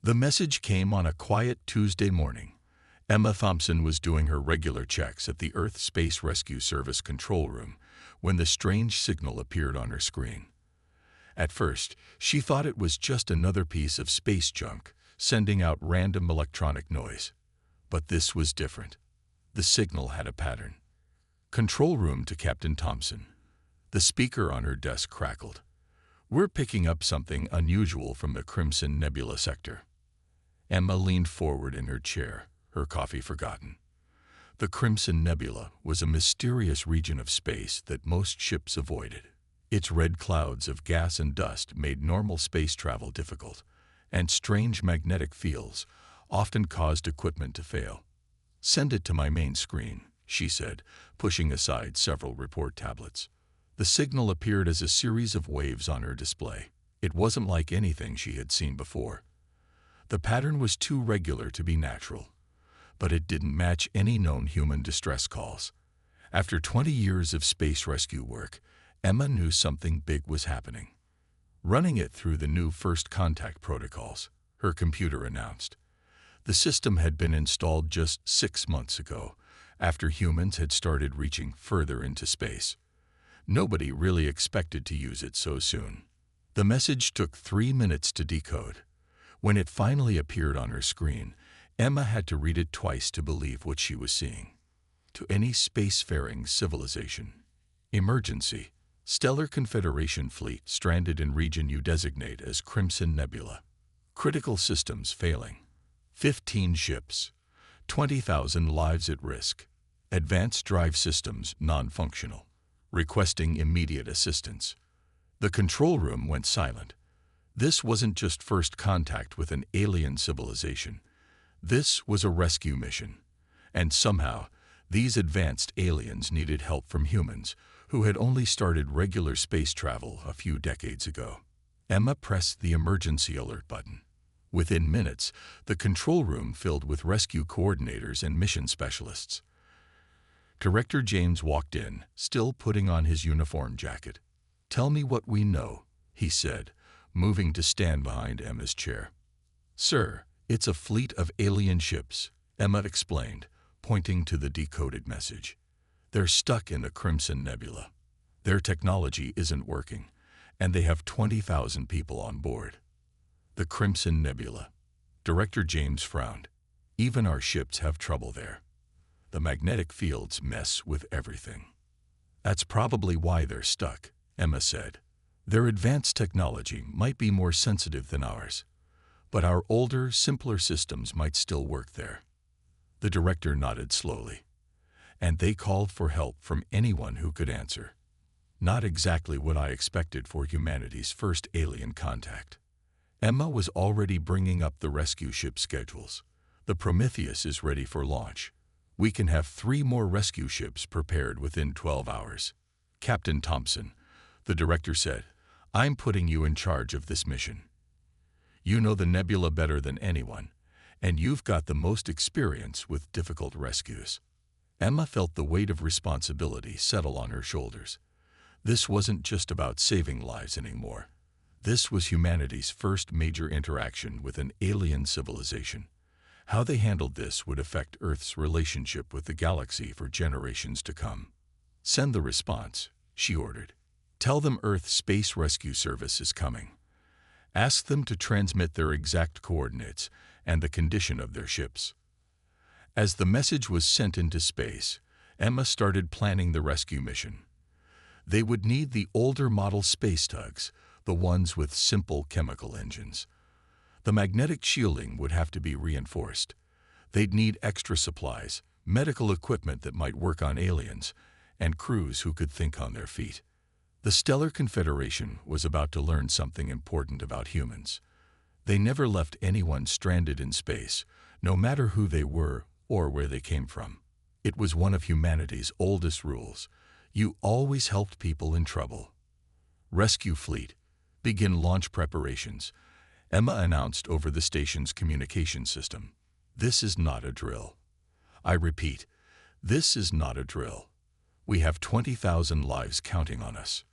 The message came on a quiet Tuesday morning. Emma Thompson was doing her regular checks at the Earth Space Rescue Service control room when the strange signal appeared on her screen. At first, she thought it was just another piece of space junk sending out random electronic noise. But this was different. The signal had a pattern. Control room to Captain Thompson. The speaker on her desk crackled. "We're picking up something unusual from the Crimson Nebula sector." Emma leaned forward in her chair, her coffee forgotten. The Crimson Nebula was a mysterious region of space that most ships avoided. Its red clouds of gas and dust made normal space travel difficult, and strange magnetic fields often caused equipment to fail. "Send it to my main screen," she said, pushing aside several report tablets. The signal appeared as a series of waves on her display. It wasn't like anything she had seen before. The pattern was too regular to be natural, but it didn't match any known human distress calls. After 20 years of space rescue work, Emma knew something big was happening. Running it through the new first contact protocols, her computer announced. The system had been installed just 6 months ago, after humans had started reaching further into space. Nobody really expected to use it so soon. The message took 3 minutes to decode. When it finally appeared on her screen, Emma had to read it twice to believe what she was seeing. To any spacefaring civilization. Emergency. Stellar Confederation fleet stranded in region you designate as Crimson Nebula. Critical systems failing. 15 ships. 20,000 lives at risk. Advanced drive systems non-functional. Requesting immediate assistance. The control room went silent. This wasn't just first contact with an alien civilization. This was a rescue mission. And somehow, these advanced aliens needed help from humans who had only started regular space travel a few decades ago. Emma pressed the emergency alert button. Within minutes, the control room filled with rescue coordinators and mission specialists. Director James walked in, still putting on his uniform jacket. "Tell me what we know," he said, moving to stand behind Emma's chair. "Sir, it's a fleet of alien ships," Emma explained, pointing to the decoded message. "They're stuck in the Crimson Nebula. Their technology isn't working, and they have 20,000 people on board." The Crimson Nebula. Director James frowned. "Even our ships have trouble there. The magnetic fields mess with everything." "That's probably why they're stuck," Emma said. "Their advanced technology might be more sensitive than ours, but our older, simpler systems might still work there." The director nodded slowly. "And they called for help from anyone who could answer." Not exactly what I expected for humanity's first alien contact. Emma was already bringing up the rescue ship schedules. The Prometheus is ready for launch. We can have 3 more rescue ships prepared within 12 hours. "Captain Thompson," the director said, "I'm putting you in charge of this mission. You know the nebula better than anyone, and you've got the most experience with difficult rescues." Emma felt the weight of responsibility settle on her shoulders. This wasn't just about saving lives anymore. This was humanity's first major interaction with an alien civilization. How they handled this would affect Earth's relationship with the galaxy for generations to come. "Send the response," she ordered. "Tell them Earth Space Rescue Service is coming. Ask them to transmit their exact coordinates and the condition of their ships." As the message was sent into space, Emma started planning the rescue mission. They would need the older model space tugs, the ones with simple chemical engines. The magnetic shielding would have to be reinforced. They'd need extra supplies, medical equipment that might work on aliens, and crews who could think on their feet. The Stellar Confederation was about to learn something important about humans. They never left anyone stranded in space, no matter who they were or where they came from. It was one of humanity's oldest rules. You always helped people in trouble. "Rescue fleet, begin launch preparations," Emma announced over the station's communication system. "This is not a drill. I repeat, this is not a drill. We have 20,000 lives counting on us."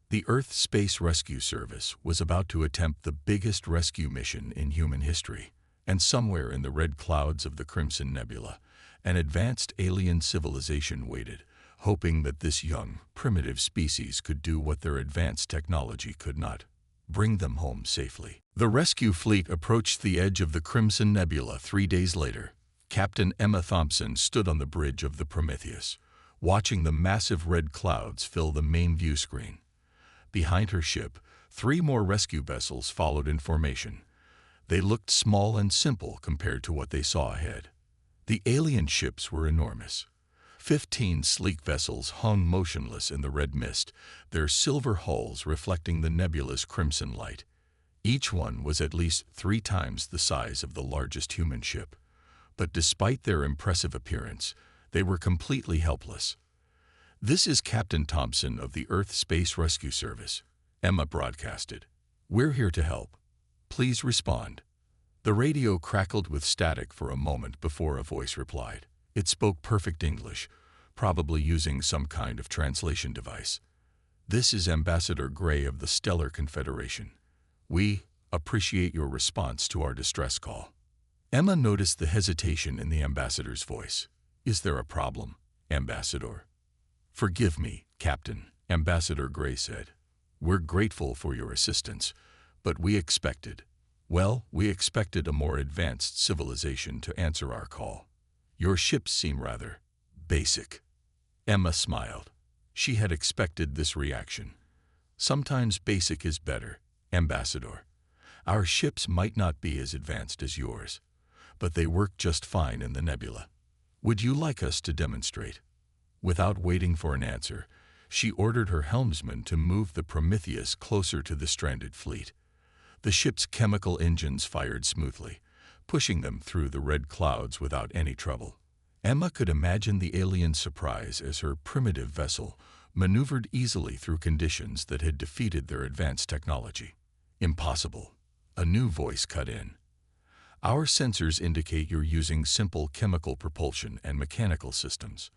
The Earth Space Rescue Service was about to attempt the biggest rescue mission in human history, and somewhere in the red clouds of the Crimson Nebula, an advanced alien civilization waited, hoping that this young, primitive species could do what their advanced technology could not: bring them home safely. The rescue fleet approached the edge of the Crimson Nebula 3 days later. Captain Emma Thompson stood on the bridge of the Prometheus, watching the massive red clouds fill the main view screen. Behind her ship, 3 more rescue vessels followed in formation. They looked small and simple compared to what they saw ahead. The alien ships were enormous. 15 sleek vessels hung motionless in the red mist, their silver hulls reflecting the nebula's crimson light. Each one was at least 3 times the size of the largest human ship. But despite their impressive appearance, they were completely helpless. "This is Captain Thompson of the Earth Space Rescue Service," Emma broadcasted. "We're here to help. Please respond." The radio crackled with static for a moment before a voice replied. It spoke perfect English, probably using some kind of translation device. "This is Ambassador Gray of the Stellar Confederation. We appreciate your response to our distress call." Emma noticed the hesitation in the ambassador's voice. "Is there a problem, Ambassador?" "Forgive me, Captain," Ambassador Gray said. "We're grateful for your assistance, but we expected a more advanced civilization to answer our call. Your ships seem rather basic." Emma smiled. She had expected this reaction. "Sometimes basic is better, Ambassador. Our ships might not be as advanced as yours, but they work just fine in the nebula. Would you like us to demonstrate?" Without waiting for an answer, she ordered her helmsman to move the Prometheus closer to the stranded fleet. The ship's chemical engines fired smoothly, pushing them through the red clouds without any trouble. Emma could imagine the alien's surprise as her primitive vessel maneuvered easily through conditions that had defeated their advanced technology. "Impossible," a new voice cut in. "Our sensors indicate you're using simple chemical propulsion and mechanical systems.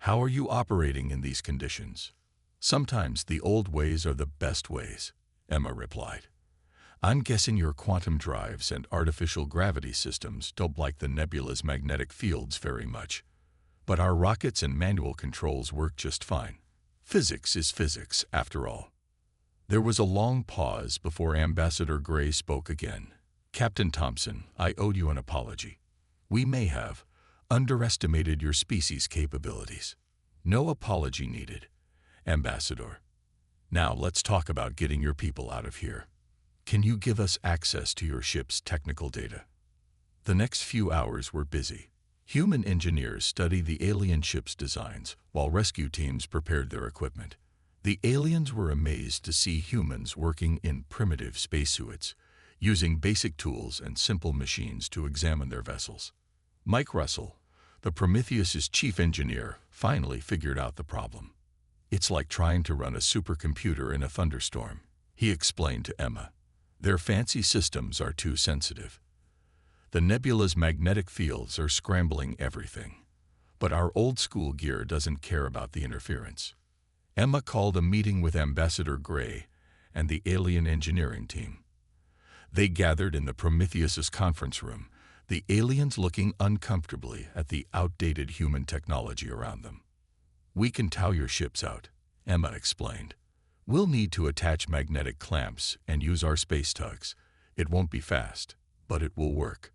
How are you operating in these conditions?" "Sometimes the old ways are the best ways," Emma replied. "I'm guessing your quantum drives and artificial gravity systems don't like the nebula's magnetic fields very much. But our rockets and manual controls work just fine. Physics is physics, after all." There was a long pause before Ambassador Gray spoke again. "Captain Thompson, I owe you an apology. We may have underestimated your species' capabilities." "No apology needed, Ambassador. Now let's talk about getting your people out of here. Can you give us access to your ship's technical data?" The next few hours were busy. Human engineers studied the alien ship's designs while rescue teams prepared their equipment. The aliens were amazed to see humans working in primitive spacesuits, using basic tools and simple machines to examine their vessels. Mike Russell, the Prometheus's chief engineer, finally figured out the problem. "It's like trying to run a supercomputer in a thunderstorm," he explained to Emma. "Their fancy systems are too sensitive. The nebula's magnetic fields are scrambling everything. But our old-school gear doesn't care about the interference." Emma called a meeting with Ambassador Gray and the alien engineering team. They gathered in the Prometheus's conference room, the aliens looking uncomfortably at the outdated human technology around them. "We can tow your ships out," Emma explained. "We'll need to attach magnetic clamps and use our space tugs. It won't be fast, but it will work."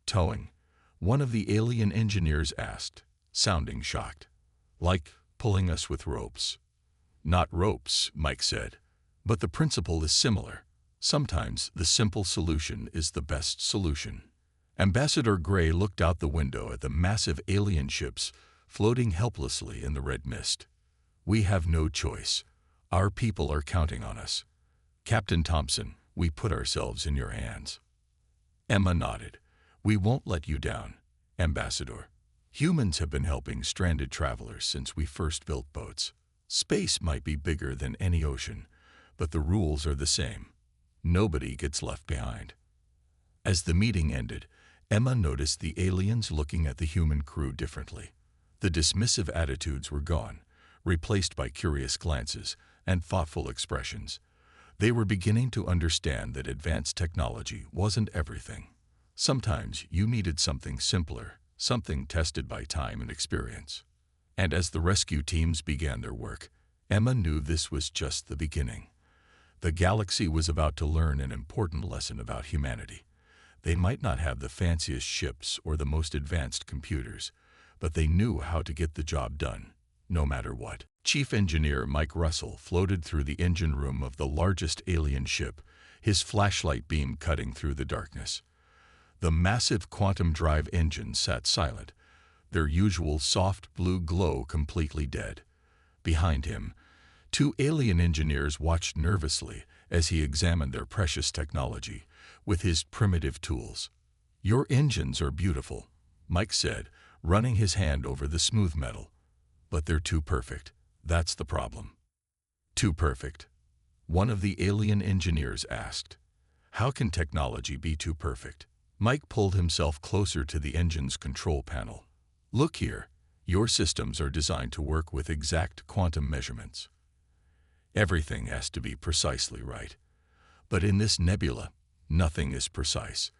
"Towing?" one of the alien engineers asked, sounding shocked. "Like pulling us with ropes?" "Not ropes," Mike said, "but the principle is similar. Sometimes the simple solution is the best solution." Ambassador Gray looked out the window at the massive alien ships floating helplessly in the red mist. "We have no choice. Our people are counting on us. Captain Thompson, we put ourselves in your hands." Emma nodded. "We won't let you down, Ambassador. Humans have been helping stranded travelers since we first built boats. Space might be bigger than any ocean, but the rules are the same. Nobody gets left behind." As the meeting ended, Emma noticed the aliens looking at the human crew differently. The dismissive attitudes were gone, replaced by curious glances, and thoughtful expressions. They were beginning to understand that advanced technology wasn't everything. Sometimes you needed something simpler, something tested by time and experience. And as the rescue teams began their work, Emma knew this was just the beginning. The galaxy was about to learn an important lesson about humanity. They might not have the fanciest ships or the most advanced computers, but they knew how to get the job done, no matter what. Chief Engineer Mike Russell floated through the engine room of the largest alien ship, his flashlight beam cutting through the darkness. The massive quantum drive engines sat silent, their usual soft blue glow completely dead. Behind him, two alien engineers watched nervously as he examined their precious technology with his primitive tools. "Your engines are beautiful," Mike said, running his hand over the smooth metal. "But they're too perfect. That's the problem." "Too perfect?" one of the alien engineers asked. "How can technology be too perfect?" Mike pulled himself closer to the engine's control panel. "Look here, your systems are designed to work with exact quantum measurements. Everything has to be precisely right. But in this nebula, nothing is precise.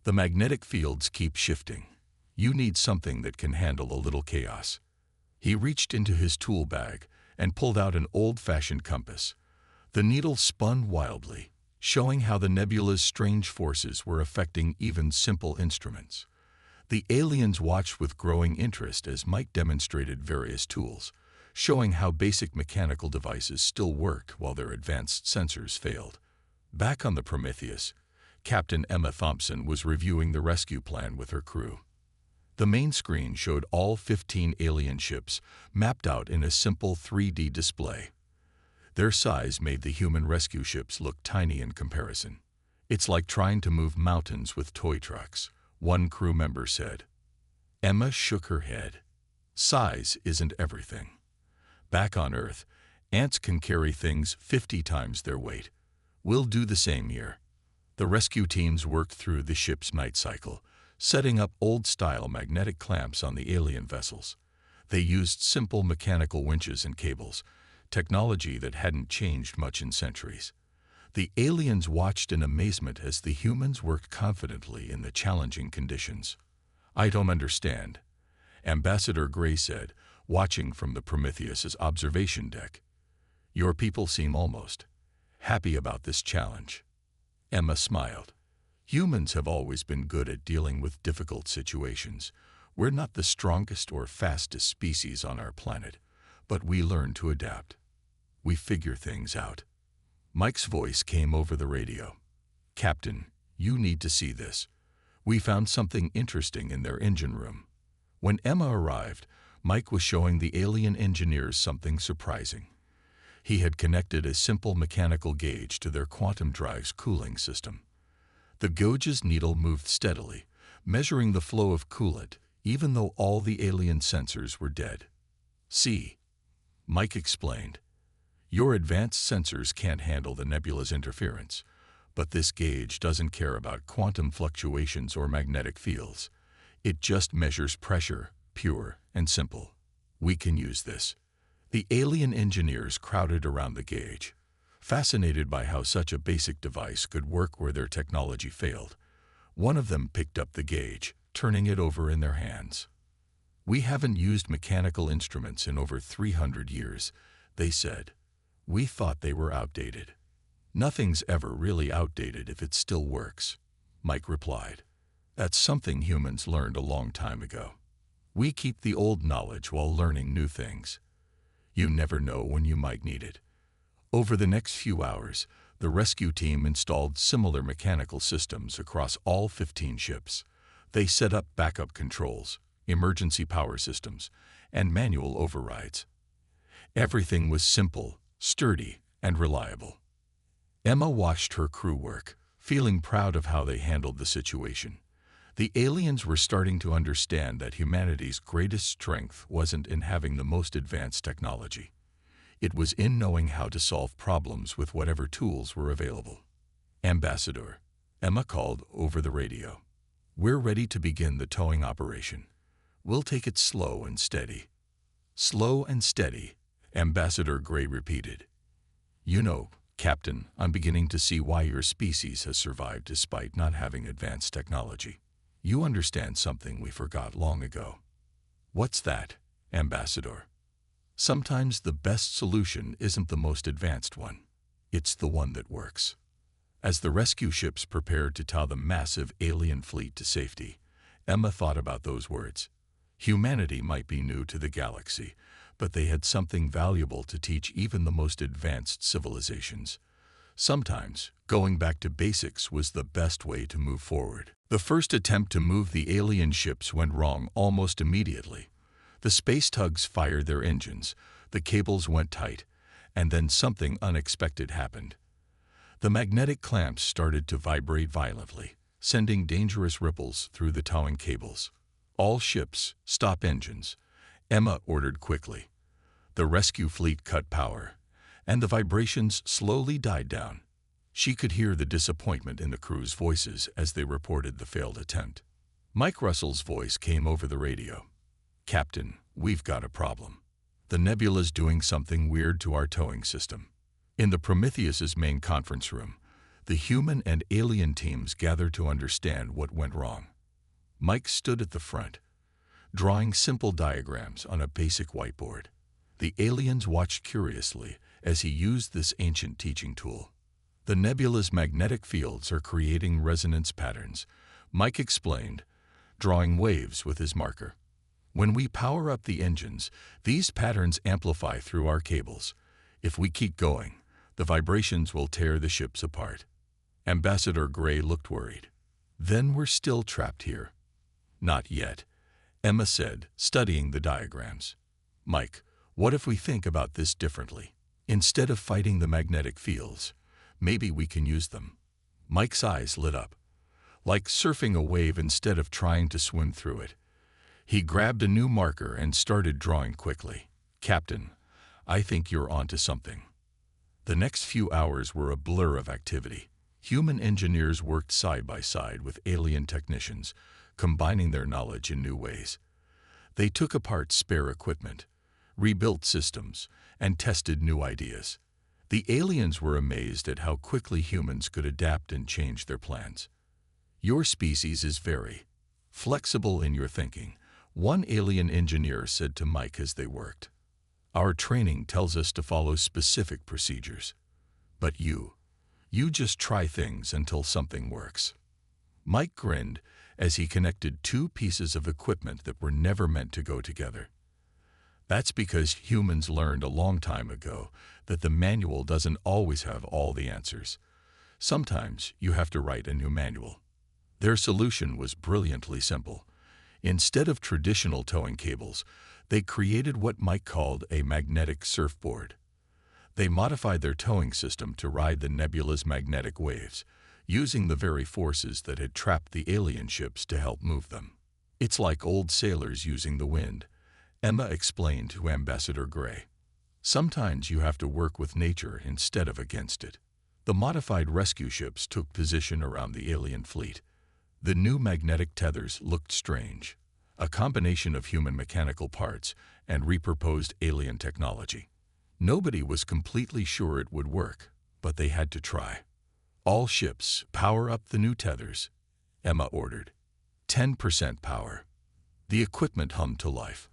The magnetic fields keep shifting. You need something that can handle a little chaos." He reached into his tool bag and pulled out an old-fashioned compass. The needle spun wildly, showing how the nebula's strange forces were affecting even simple instruments. The aliens watched with growing interest as Mike demonstrated various tools, showing how basic mechanical devices still worked while their advanced sensors failed. Back on the Prometheus, Captain Emma Thompson was reviewing the rescue plan with her crew. The main screen showed all 15 alien ships mapped out in a simple 3D display. Their size made the human rescue ships look tiny in comparison. "It's like trying to move mountains with toy trucks," one crew member said. Emma shook her head. "Size isn't everything. Back on Earth, ants can carry things 50 times their weight. We'll do the same here." The rescue teams worked through the ship's night cycle, setting up old-style magnetic clamps on the alien vessels. They used simple mechanical winches and cables, technology that hadn't changed much in centuries. The aliens watched in amazement as the humans worked confidently in the challenging conditions. "I don't understand," Ambassador Gray said, watching from the Prometheus's observation deck. "Your people seem almost happy about this challenge." Emma smiled. "Humans have always been good at dealing with difficult situations. We're not the strongest or fastest species on our planet, but we learn to adapt. We figure things out." Mike's voice came over the radio. "Captain, you need to see this. We found something interesting in their engine room." When Emma arrived, Mike was showing the alien engineers something surprising. He had connected a simple mechanical gauge to their quantum drive's cooling system. The gauge's needle moved steadily, measuring the flow of coolant, even though all the alien sensors were dead. "See," Mike explained, "your advanced sensors can't handle the nebula's interference, but this gauge doesn't care about quantum fluctuations or magnetic fields. It just measures pressure, pure and simple. We can use this." The alien engineers crowded around the gauge, fascinated by how such a basic device could work where their technology failed. One of them picked up the gauge, turning it over in their hands. "We haven't used mechanical instruments in over 300 years, they said. "We thought they were outdated." "Nothing's ever really outdated if it still works," Mike replied. "That's something humans learned a long time ago. We keep the old knowledge while learning new things. You never know when you might need it." Over the next few hours, the rescue team installed similar mechanical systems across all 15 ships. They set up backup controls, emergency power systems, and manual overrides. Everything was simple, sturdy, and reliable. Emma watched her crew work, feeling proud of how they handled the situation. The aliens were starting to understand that humanity's greatest strength wasn't in having the most advanced technology. It was in knowing how to solve problems with whatever tools were available. "Ambassador," Emma called over the radio, "we're ready to begin the towing operation. We'll take it slow and steady." "Slow and steady," Ambassador Gray repeated. You know, Captain, I'm beginning to see why your species has survived despite not having advanced technology. You understand something we forgot long ago. What's that, Ambassador? Sometimes the best solution isn't the most advanced one. It's the one that works. As the rescue ships prepared to tow the massive alien fleet to safety, Emma thought about those words. Humanity might be new to the galaxy, but they had something valuable to teach even the most advanced civilizations. Sometimes, going back to basics was the best way to move forward. The first attempt to move the alien ships went wrong almost immediately. The space tugs fired their engines, the cables went tight, and then something unexpected happened. The magnetic clamps started to vibrate violently, sending dangerous ripples through the towing cables. All ships, stop engines, Emma ordered quickly. The rescue fleet cut power, and the vibrations slowly died down. She could hear the disappointment in the crew's voices as they reported the failed attempt. Mike Russell's voice came over the radio. Captain, we've got a problem. The nebula's doing something weird to our towing system. In the Prometheus's main conference room, the human and alien teams gathered to understand what went wrong. Mike stood at the front, drawing simple diagrams on a basic whiteboard. The aliens watched curiously as he used this ancient teaching tool. The nebula's magnetic fields are creating resonance patterns, Mike explained, drawing waves with his marker. When we power up the engines, these patterns amplify through our cables. If we keep going, the vibrations will tear the ships apart. Ambassador Gray looked worried. Then we're still trapped here. Not yet, Emma said, studying the diagrams. Mike, what if we think about this differently? Instead of fighting the magnetic fields, maybe we can use them. Mike's eyes lit up. Like surfing a wave instead of trying to swim through it. He grabbed a new marker and started drawing quickly. Captain, I think you're onto something. The next few hours were a blur of activity. Human engineers worked side by side with alien technicians, combining their knowledge in new ways. They took apart spare equipment, rebuilt systems, and tested new ideas. The aliens were amazed at how quickly humans could adapt and change their plans. Your species is very flexible in your thinking, one alien engineer said to Mike as they worked. Our training tells us to follow specific procedures. But you just try things until something works. Mike grinned as he connected two pieces of equipment that were never meant to go together. That's because humans learned a long time ago that the manual doesn't always have all the answers. Sometimes you have to write a new manual. Their solution was brilliantly simple. Instead of traditional towing cables, they created what Mike called a magnetic surfboard. They modified their towing system to ride the nebula's magnetic waves, using the very forces that had trapped the alien ships to help move them. It's like old sailors using the wind, Emma explained to Ambassador Gray. Sometimes you have to work with nature instead of against it. The modified rescue ships took position around the alien fleet. The new magnetic tethers looked strange, a combination of human mechanical parts and repurposed alien technology. Nobody was completely sure it would work, but they had to try. All ships, power up the new tethers, Emma ordered. 10% power. The equipment hummed to life.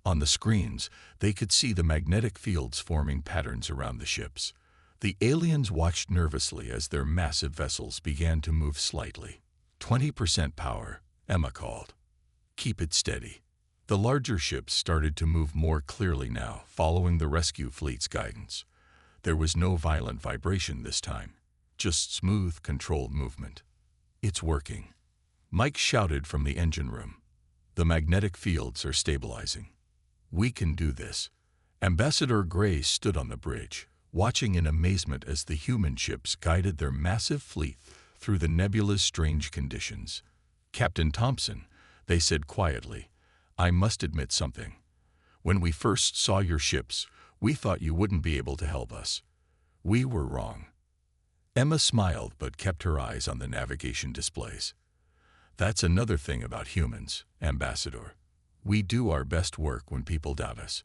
On the screens, they could see the magnetic fields forming patterns around the ships. The aliens watched nervously as their massive vessels began to move slightly. 20% power, Emma called. Keep it steady. The larger ships started to move more clearly now, following the rescue fleet's guidance. There was no violent vibration this time, just smooth, controlled movement. It's working. Mike shouted from the engine room. The magnetic fields are stabilizing. We can do this. Ambassador Gray stood on the bridge, watching in amazement as the human ships guided their massive fleet through the nebula's strange conditions. Captain Thompson, they said quietly, I must admit something. When we first saw your ships, we thought you wouldn't be able to help us. We were wrong. Emma smiled but kept her eyes on the navigation displays. That's another thing about humans, Ambassador. We do our best work when people doubt us.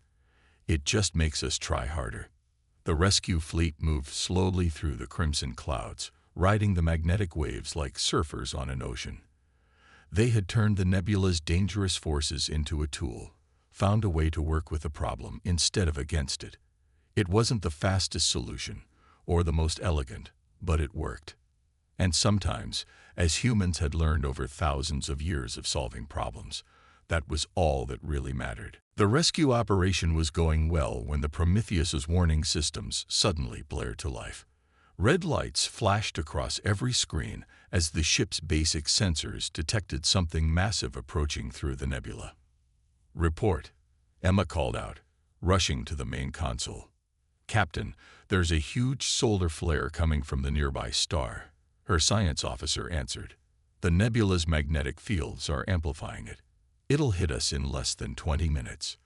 It just makes us try harder. The rescue fleet moved slowly through the crimson clouds, riding the magnetic waves like surfers on an ocean. They had turned the nebula's dangerous forces into a tool, found a way to work with the problem instead of against it. It wasn't the fastest solution, or the most elegant, but it worked. And sometimes, as humans had learned over thousands of years of solving problems, that was all that really mattered. The rescue operation was going well when the Prometheus's warning systems suddenly blared to life. Red lights flashed across every screen as the ship's basic sensors detected something massive approaching through the nebula. "Report," Emma called out, rushing to the main console. "Captain, there's a huge solar flare coming from the nearby star," her science officer answered. "The nebula's magnetic fields are amplifying it. It'll hit us in less than 20 minutes.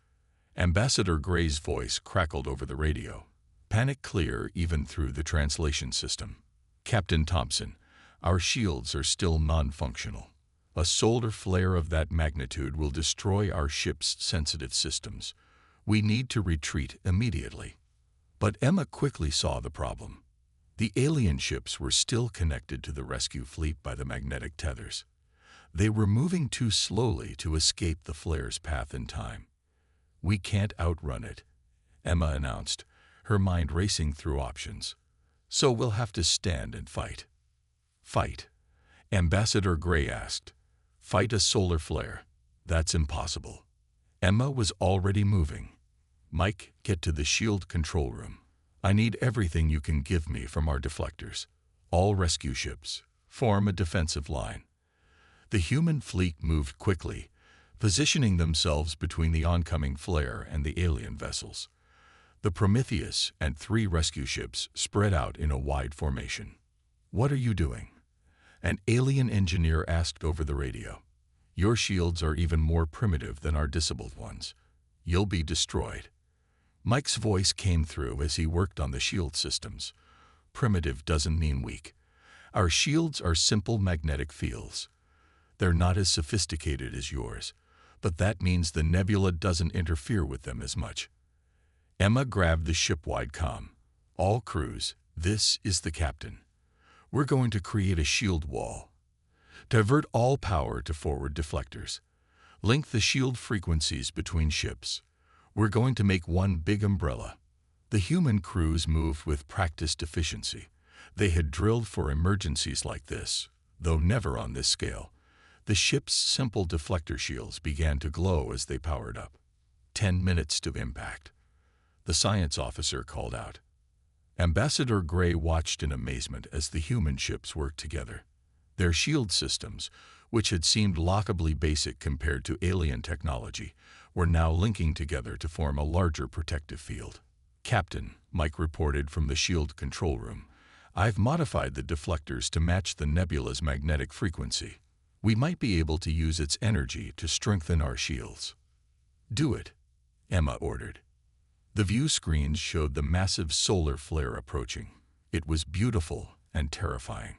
Ambassador Gray's voice crackled over the radio, panic clear even through the translation system. "Captain Thompson, our shields are still non-functional. A solar flare of that magnitude will destroy our ship's sensitive systems. We need to retreat immediately." But Emma quickly saw the problem. The alien ships were still connected to the rescue fleet by the magnetic tethers. They were moving too slowly to escape the flare's path in time. "We can't outrun it," Emma announced, her mind racing through options. "So we'll have to stand and fight." "Fight?" Ambassador Gray asked. "Fight a solar flare? That's impossible." Emma was already moving. "Mike, get to the shield control room. I need everything you can give me from our deflectors. All rescue ships, form a defensive line." The human fleet moved quickly, positioning themselves between the oncoming flare and the alien vessels. The Prometheus and 3 rescue ships spread out in a wide formation. "What are you doing?" an alien engineer asked over the radio. "Your shields are even more primitive than our disabled ones. You'll be destroyed." Mike's voice came through as he worked on the shield systems. "Primitive doesn't mean weak. Our shields are simple magnetic fields. They're not as sophisticated as yours, but that means the nebula doesn't interfere with them as much." Emma grabbed the ship-wide comm. "All crews, this is the captain. We're going to create a shield wall. Divert all power to forward deflectors. Link the shield frequencies between ships. We're going to make one big umbrella." The human crews moved with practiced efficiency. They had drilled for emergencies like this, though never on this scale. The ship's simple deflector shields began to glow as they powered up. 10 minutes to impact," the science officer called out. Ambassador Gray watched in amazement as the human ships worked together. Their shield systems, which had seemed laughably basic compared to alien technology, were now linking together to form a larger protective field. "Captain," Mike reported from the shield control room, "I've modified the deflectors to match the nebula's magnetic frequency. We might be able to use its energy to strengthen our shields." "Do it," Emma ordered. The view screens showed the massive solar flare approaching. It was beautiful and terrifying.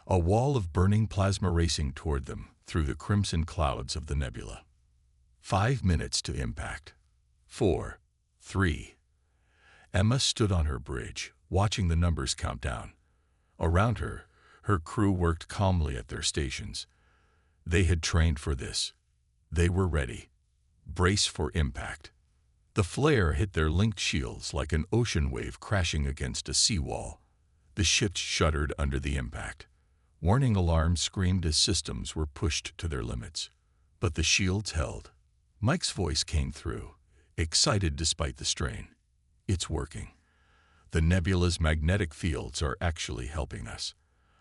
A wall of burning plasma racing toward them through the crimson clouds of the nebula. 5 minutes to impact. 4, 3. Emma stood on her bridge, watching the numbers count down. Around her, her crew worked calmly at their stations. They had trained for this. They were ready. Brace for impact. The flare hit their linked shields like an ocean wave crashing against a seawall. The ships shuddered under the impact. Warning alarms screamed as systems were pushed to their limits. But the shields held. Mike's voice came through, excited despite the strain. "It's working. The nebula's magnetic fields are actually helping us.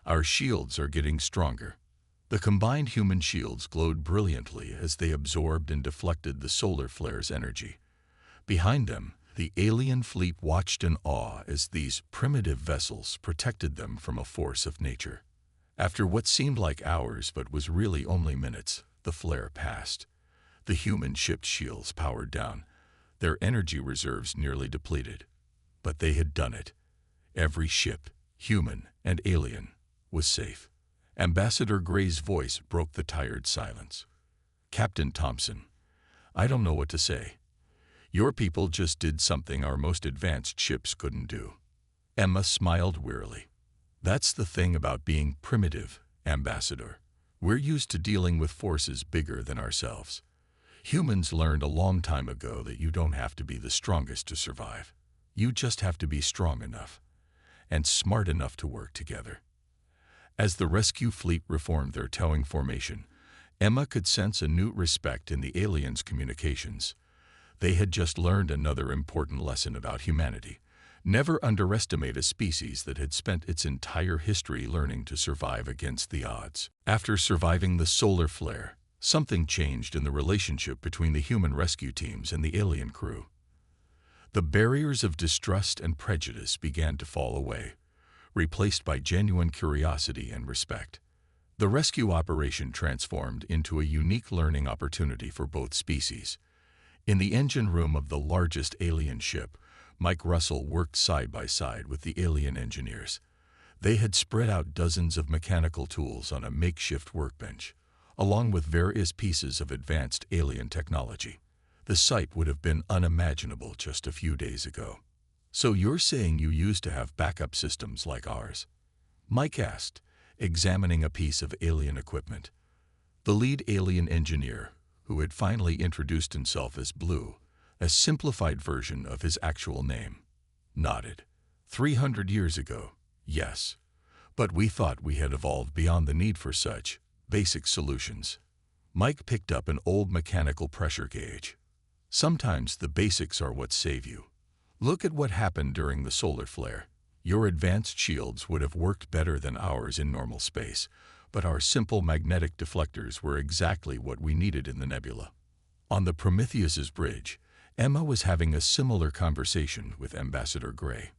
Our shields are getting stronger." The combined human shields glowed brilliantly as they absorbed and deflected the solar flare's energy. Behind them, the alien fleet watched in awe as these primitive vessels protected them from a force of nature. After what seemed like hours but was really only minutes, the flare passed. The human ship's shields powered down, their energy reserves nearly depleted. But they had done it. Every ship, human and alien, was safe. Ambassador Gray's voice broke the tired silence. "Captain Thompson, I don't know what to say. Your people just did something our most advanced ships couldn't do. Emma smiled wearily. That's the thing about being primitive, Ambassador. We're used to dealing with forces bigger than ourselves. Humans learned a long time ago that you don't have to be the strongest to survive. You just have to be strong enough and smart enough to work together. As the rescue fleet reformed their towing formation, Emma could sense a new respect in the aliens' communications. They had just learned another important lesson about humanity. Never underestimate a species that had spent its entire history learning to survive against the odds. After surviving the solar flare, something changed in the relationship between the human rescue teams and the alien crew. The barriers of distrust and prejudice began to fall away, replaced by genuine curiosity and respect. The rescue operation transformed into a unique learning opportunity for both species. In the engine room of the largest alien ship, Mike Russell worked side by side with the alien engineers. They had spread out dozens of mechanical tools on a makeshift workbench, along with various pieces of advanced alien technology. The sight would have been unimaginable just a few days ago. So you're saying you used to have backup systems like ours? Mike asked, examining a piece of alien equipment. The lead alien engineer, who had finally introduced himself as Blue, a simplified version of his actual name, nodded. 300 years ago, yes. But we thought we had evolved beyond the need for such basic solutions. Mike picked up an old mechanical pressure gauge. Sometimes the basics are what save you. Look at what happened during the solar flare. Your advanced shields would have worked better than ours in normal space, but our simple magnetic deflectors were exactly what we needed in the nebula. On the Prometheus's bridge, Emma was having a similar conversation with Ambassador Gray.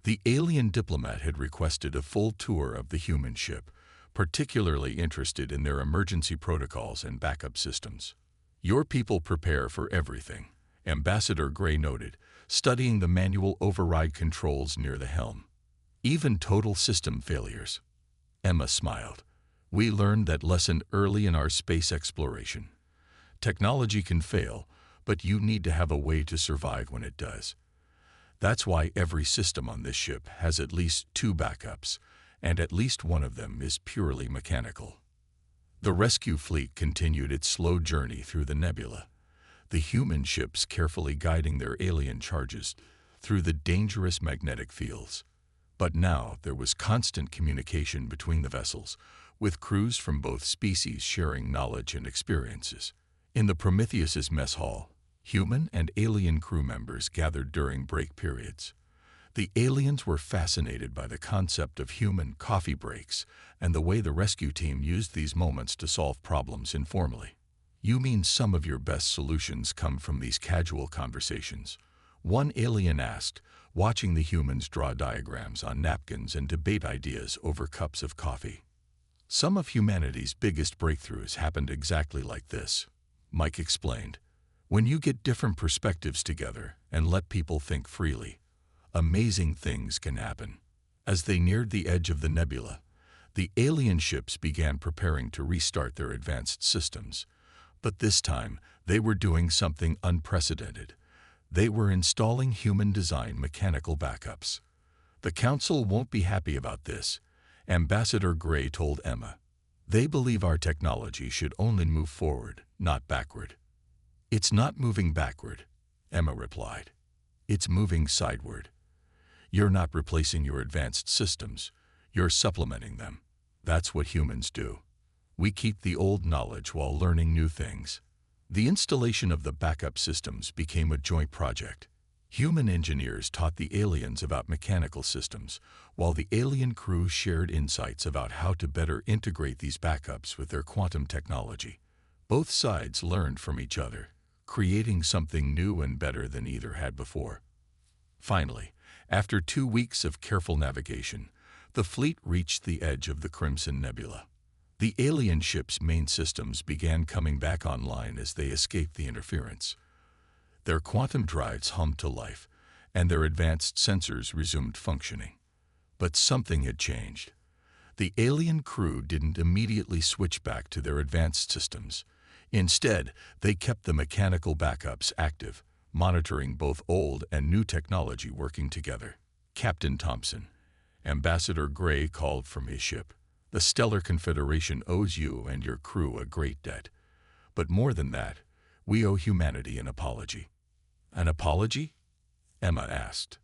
The alien diplomat had requested a full tour of the human ship, particularly interested in their emergency protocols and backup systems. Your people prepare for everything, Ambassador Gray noted, studying the manual override controls near the helm. Even total system failures. Emma smiled. We learned that lesson early in our space exploration. Technology can fail, but you need to have a way to survive when it does. That's why every system on this ship has at least 2 backups, and at least one of them is purely mechanical. The rescue fleet continued its slow journey through the nebula, the human ships carefully guiding their alien charges through the dangerous magnetic fields. But now there was constant communication between the vessels, with crews from both species sharing knowledge and experiences. In the Prometheus's mess hall, human and alien crew members gathered during break periods. The aliens were fascinated by the concept of human coffee breaks and the way the rescue team used these moments to solve problems informally. You mean some of your best solutions come from these casual conversations? One alien asked, watching the humans draw diagrams on napkins and debate ideas over cups of coffee. Some of humanity's biggest breakthroughs happened exactly like this, Mike explained. When you get different perspectives together and let people think freely, amazing things can happen. As they neared the edge of the nebula, the alien ships began preparing to restart their advanced systems. But this time, they were doing something unprecedented. They were installing human-designed mechanical backups. The Council won't be happy about this, Ambassador Gray told Emma. They believe our technology should only move forward, not backward. It's not moving backward, Emma replied. It's moving sideward. You're not replacing your advanced systems, you're supplementing them. That's what humans do. We keep the old knowledge while learning new things. The installation of the backup systems became a joint project. Human engineers taught the aliens about mechanical systems, while the alien crew shared insights about how to better integrate these backups with their quantum technology. Both sides learned from each other, creating something new and better than either had before. Finally, after 2 weeks of careful navigation, the fleet reached the edge of the Crimson Nebula. The alien ship's main systems began coming back online as they escaped the interference. Their quantum drives hummed to life, and their advanced sensors resumed functioning. But something had changed. The alien crew didn't immediately switch back to their advanced systems. Instead, they kept the mechanical backups active, monitoring both old and new technology working together. Captain Thompson, Ambassador Gray called from his ship. The Stellar Confederation owes you and your crew a great debt. But more than that, we owe humanity an apology. An apology? Emma asked.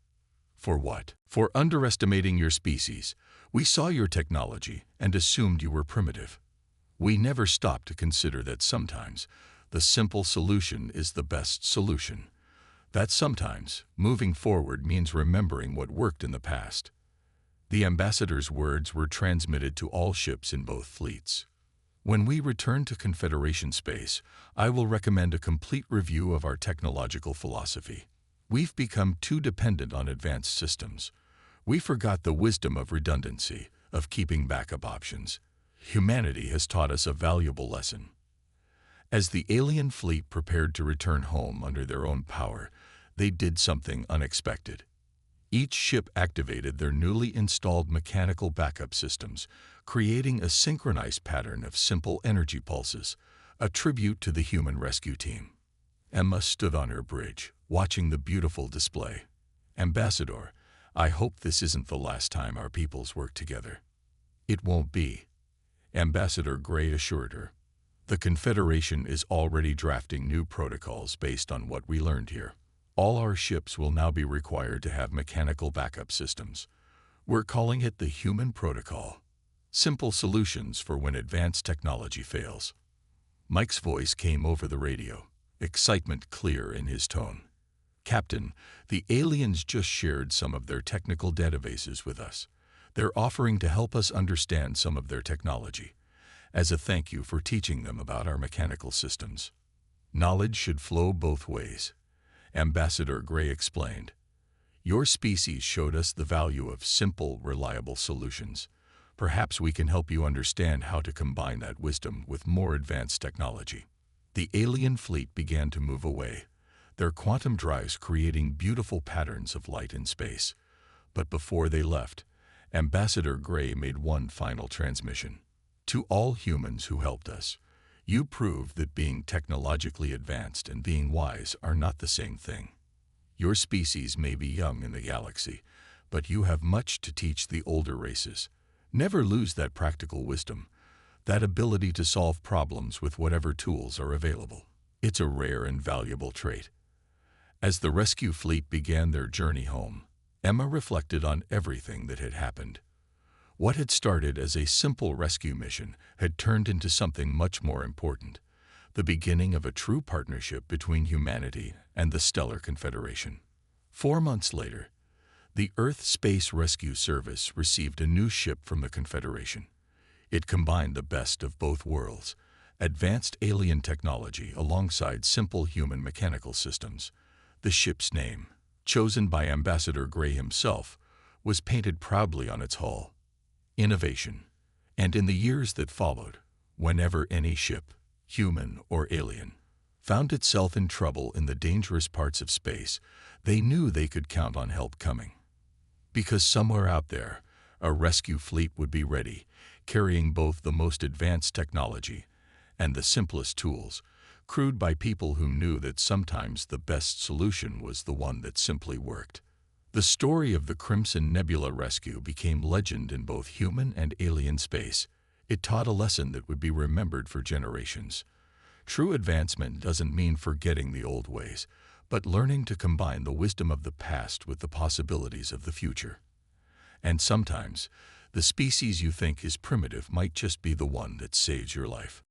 For what? For underestimating your species. We saw your technology and assumed you were primitive. We never stopped to consider that sometimes the simple solution is the best solution. That sometimes moving forward means remembering what worked in the past. The ambassador's words were transmitted to all ships in both fleets. When we return to Confederation space, I will recommend a complete review of our technological philosophy. We've become too dependent on advanced systems. We forgot the wisdom of redundancy, of keeping backup options. Humanity has taught us a valuable lesson. As the alien fleet prepared to return home under their own power, they did something unexpected. Each ship activated their newly installed mechanical backup systems, creating a synchronized pattern of simple energy pulses, a tribute to the human rescue team. Emma stood on her bridge, watching the beautiful display. Ambassador, I hope this isn't the last time our peoples work together. It won't be, Ambassador Gray assured her. The Confederation is already drafting new protocols based on what we learned here. All our ships will now be required to have mechanical backup systems. We're calling it the Human Protocol. Simple solutions for when advanced technology fails. Mike's voice came over the radio, excitement clear in his tone. Captain, the aliens just shared some of their technical databases with us. They're offering to help us understand some of their technology, as a thank you for teaching them about our mechanical systems. Knowledge should flow both ways, Ambassador Gray explained. Your species showed us the value of simple, reliable solutions. Perhaps we can help you understand how to combine that wisdom with more advanced technology. The alien fleet began to move away, their quantum drives creating beautiful patterns of light in space. But before they left, Ambassador Gray made one final transmission. To all humans who helped us, you proved that being technologically advanced and being wise are not the same thing. Your species may be young in the galaxy, but you have much to teach the older races. Never lose that practical wisdom, that ability to solve problems with whatever tools are available. It's a rare and valuable trait. As the rescue fleet began their journey home, Emma reflected on everything that had happened. What had started as a simple rescue mission had turned into something much more important, the beginning of a true partnership between humanity and the Stellar Confederation. 4 months later, the Earth Space Rescue Service received a new ship from the Confederation. It combined the best of both worlds, advanced alien technology alongside simple human mechanical systems. The ship's name, chosen by Ambassador Gray himself, was painted proudly on its hull. Innovation. And in the years that followed, whenever any ship, human or alien, found itself in trouble in the dangerous parts of space, they knew they could count on help coming. Because somewhere out there, a rescue fleet would be ready, carrying both the most advanced technology and the simplest tools, crewed by people who knew that sometimes the best solution was the one that simply worked. The story of the Crimson Nebula rescue became legend in both human and alien space. It taught a lesson that would be remembered for generations. True advancement doesn't mean forgetting the old ways, but learning to combine the wisdom of the past with the possibilities of the future. And sometimes, the species you think is primitive might just be the one that saves your life.